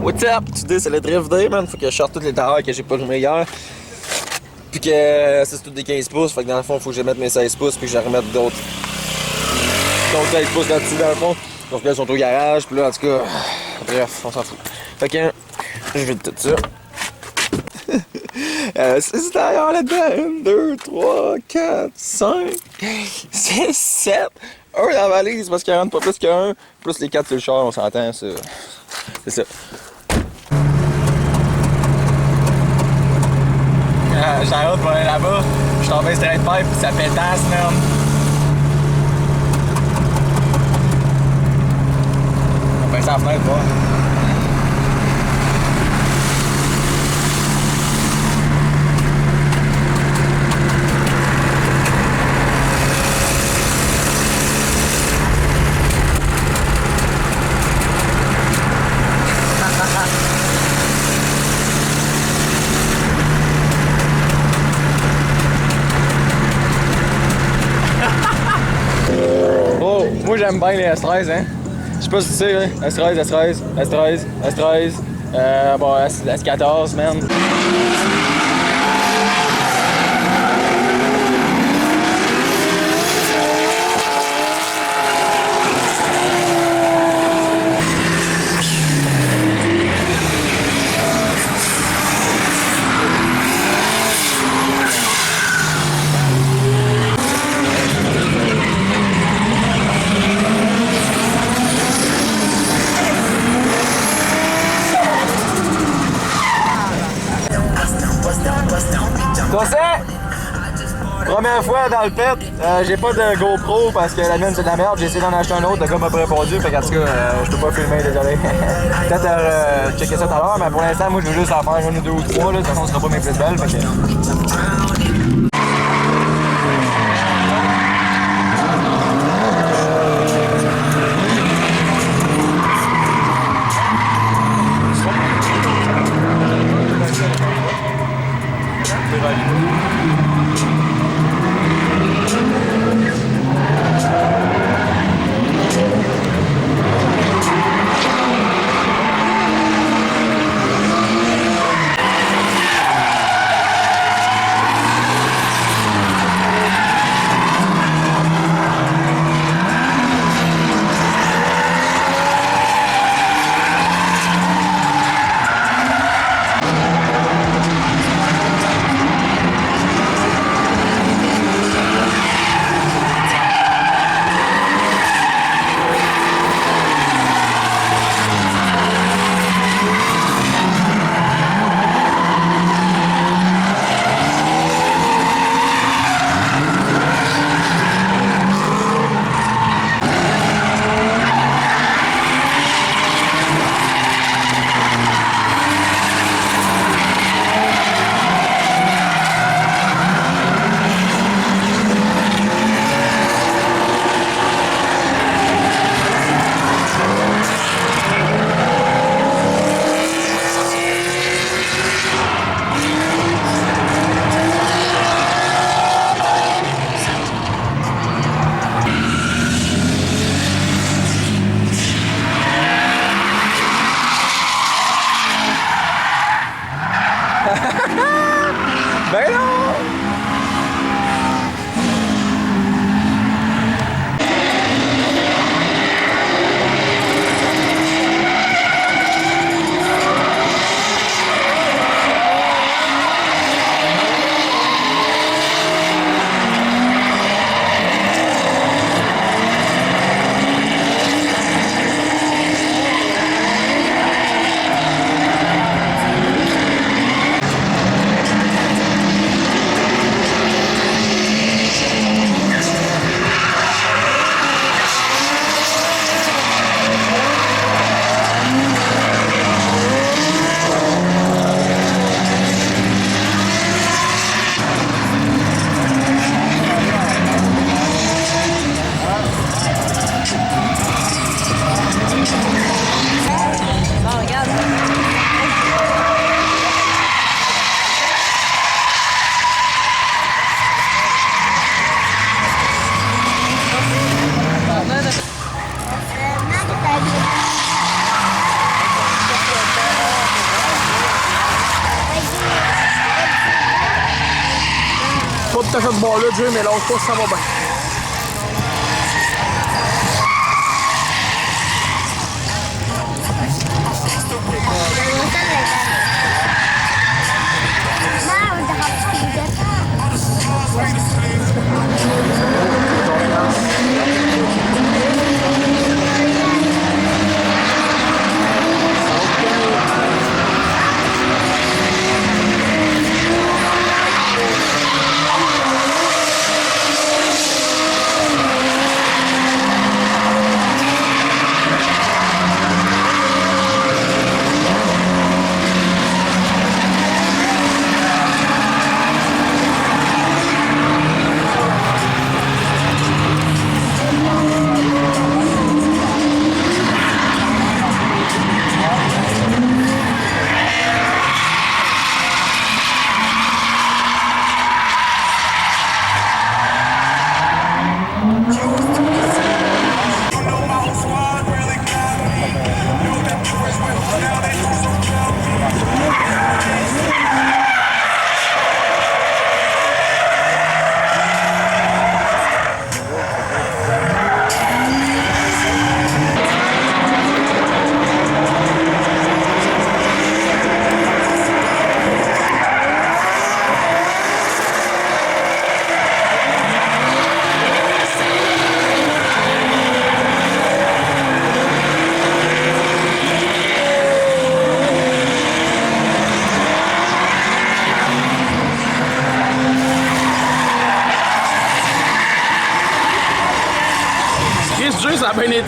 What's up? Today c'est le drift day, man. Faut que je sorte toutes les tailleurs que j'ai pas allumées hier. Puis que c'est tout des 15 pouces. Fait que dans le fond, faut que je mette mes 16 pouces. Puis que je remette d'autres 16 pouces là-dessus, dans le fond. Donc là, ils sont au garage. Puis là, en tout cas, bref, on s'en fout. Fait que je vide tout ça. 6 tailleurs là-dedans. 1, 2, 3, 4, 5, 6, 7. Un dans la valise parce qu'il rentre pas plus qu'un. Plus les 4 sur le char, on s'entend, ça. C'est ça. J'ai la route pour aller là-bas. Je suis tombé straight pipe pis ça pétasse, man. On va baisser la fenêtre, voir. Moi j'aime bien les S13, hein. Je sais pas si tu sais, hein. S13, S13, S13, S13, bon, S14, man. Ça c'est première fois dans le pet, j'ai pas de GoPro parce que la mienne c'est de la merde, j'ai essayé d'en acheter un autre, le gars m'a pas répondu, fait qu'en tout cas je peux pas filmer, désolé. Peut-être checker ça tout à l'heure, mais pour l'instant moi je veux juste en faire une ou deux ou trois, là, de toute façon ce sera pas mes plus belles, fait que... Ben non! t'achètes ce bar-là, Dieu, mais lâche pas, ça va bien. Ça a bien été.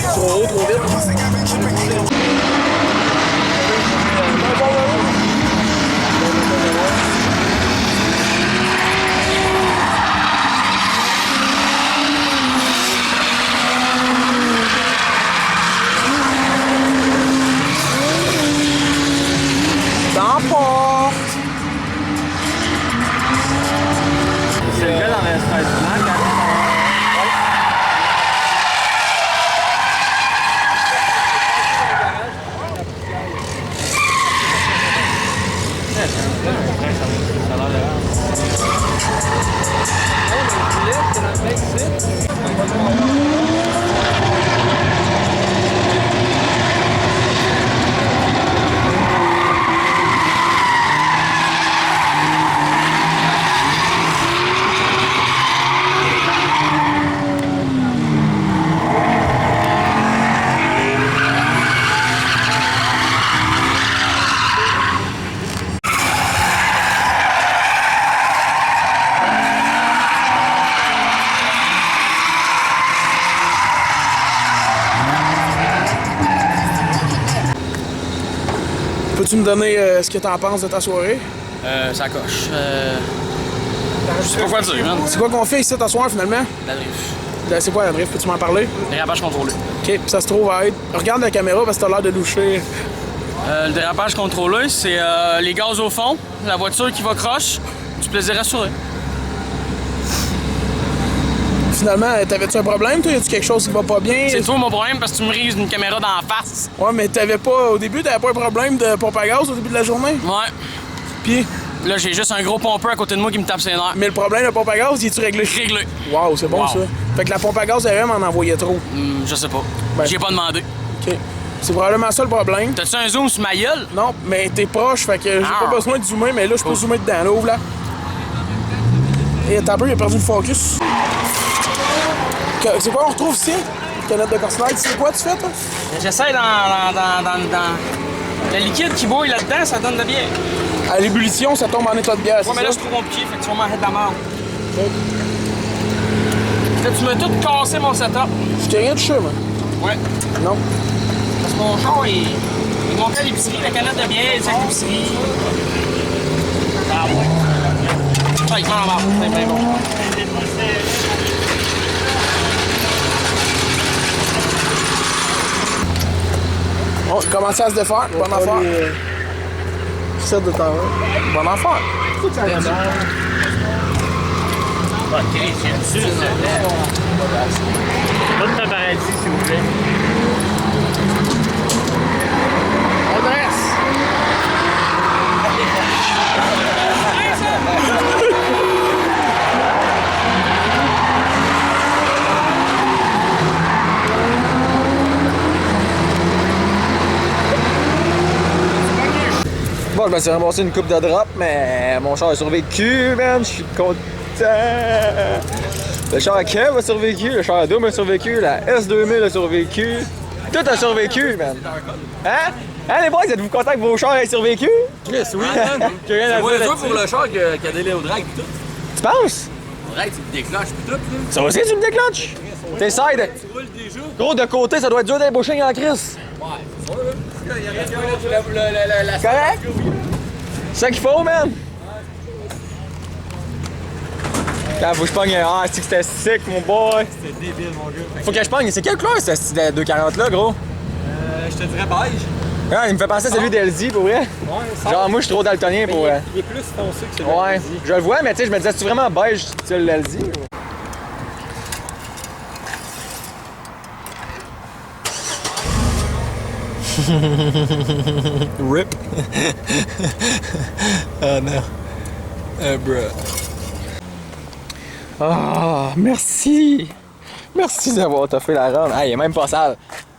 Trop vite. C'est le gars dans le restaurant. Peux-tu me donner ce que t'en penses de ta soirée? Ça coche. Je sais pas quoi dire, man. C'est quoi qu'on fait ici ta soirée finalement? La drift. C'est quoi la drift? Peux-tu m'en parler? Dérapage contrôlé. Ok, ça se trouve à être. Regarde la caméra parce que t'as l'air de loucher. Le dérapage contrôlé, c'est les gaz au fond, la voiture qui va croche, du plaisir assuré. Finalement, t'avais-tu un problème, toi? Y a-tu quelque chose qui va pas bien? C'est toi mon problème parce que tu me rises d'une caméra dans la face. Ouais, mais t'avais pas. Au début, t'avais pas un problème de pompe à gaz au début de la journée? Ouais. Puis? Là, j'ai juste un gros pompeur à côté de moi qui me tape ses nerfs. Mais le problème de pompe à gaz, est-tu réglé? Réglé. Wow, c'est bon ça. Fait que la pompe à gaz RM en envoyait trop. Je sais pas. Ben. J'ai pas demandé. Ok. C'est probablement ça le problème. T'as-tu un zoom sur ma gueule? Non, mais t'es proche, fait que j'ai pas besoin de zoomer, mais là, je peux zoomer dedans. Là, ouvre là. Et t'as un peu, il a perdu le focus. C'est quoi on retrouve ici? Canette de Corslide, c'est quoi tu fais, toi? J'essaie dans le liquide qui bouille là-dedans, ça donne de bière. À l'ébullition, ça tombe en état de bière, Ouais, mais là, c'est trop compliqué, fait que tu vas m'en mettre de la merde. Là, tu m'as tout cassé mon setup. Je t'ai rien touché, moi. Ouais. Non. Parce que mon char, il montait à l'épicerie, la canette de bière, le sac d'épicerie. Ah ouais. Ah, il prend la marque, c'est bien bon. Bon, commencer à se défaire. Bonne affaire. 7 de temps. Bonne affaire. Ok, j'ai une suce. Pas de paparazzi, s'il vous plaît. Adresse. Bon, je me suis ramassé une coupe de drop, mais mon char a survécu, man. Je suis content. Le char à Kev a survécu, le char à Doom a survécu, la S2000 a survécu. Tout a survécu, man. Hein? Hein, les boys, êtes-vous contents que vos chars aient survécu? Chris, oui. J'ai rien à C'est dire moins dur là-dessus. pour le char qui a délai au drag pis tout. Tu penses? Au drag, tu déclenches pis tout, là. Ça aussi, tu me déclenches? T'es side. Tu roules déjà. Gros, de côté, ça doit être dur d'ébaucher en crise. Ouais, c'est sûr, là. Il y a rien qui la Correct? C'est ça qu'il faut, man? Quand faut que je pogne, ah, c'est que c'était sick, mon boy. C'était débile, mon gars. Faut que je pogne, c'est quelle couleur, ce style 240 là, gros? Je te dirais beige. Ah, il me fait penser à celui d'Elzy, pour vrai. Ouais, ça. Genre, moi, je suis trop daltonien pour. Il est plus foncé que celui Ouais, je le vois, mais tu sais, je me disais, c'est-tu vraiment beige, style l'Elzy? Rip. Oh non. Bruh. Ah, merci. Merci d'avoir toffé la run. Ah, il est même pas sale.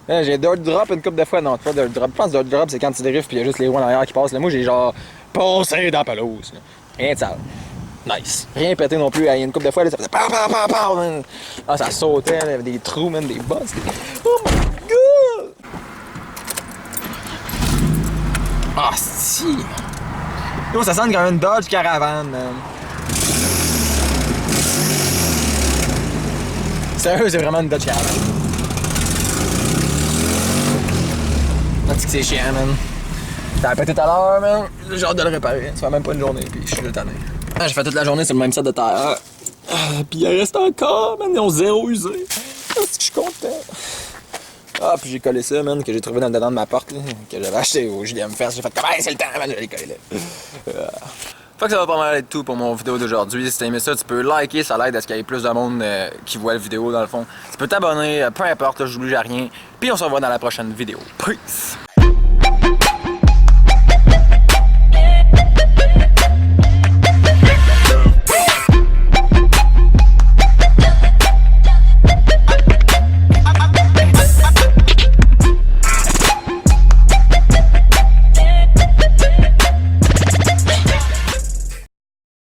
J'ai dirt drop une couple de fois. Non, pas dirt drop. Je pense que dirt drop, c'est quand tu dérives puis il y a juste les roues en arrière qui passent. Là, moi, j'ai genre passé dans la pelouse. Là. Rien de sale. Nice. Rien pété non plus. Il y a une couple de fois, là, ça faisait pow, pow, pow, pow, man. Ah, ça sautait. Là, il y avait des trous, man, des bosses. Oh my god! Ah, si! Yo, ça sonne comme une Dodge Caravan, man. Sérieux, c'est vraiment une Dodge Caravan. C'est chiant, man. T'as pété tout à l'heure, man. J'ai hâte de le réparer. Ça fait même pas une journée, puis je suis tanné. Ah, j'ai fait toute la journée sur le même set de tailleur. Ah, puis il en reste encore, man. Ils ont zéro usé. Ah, c'est que je suis content. Ah, puis j'ai collé ça, man, que j'ai trouvé dans le dedans de ma porte, là, que j'avais acheté au JDM Fest. J'ai fait comme, hey, c'est le temps, man, je l'ai collé là. Fait que ça va pas mal être tout pour mon vidéo d'aujourd'hui. Si t'as aimé ça, tu peux liker, ça l'aide à ce qu'il y ait plus de monde qui voit la vidéo dans le fond. Tu peux t'abonner, peu importe, j'oublie rien. Puis on se revoit dans la prochaine vidéo. Peace!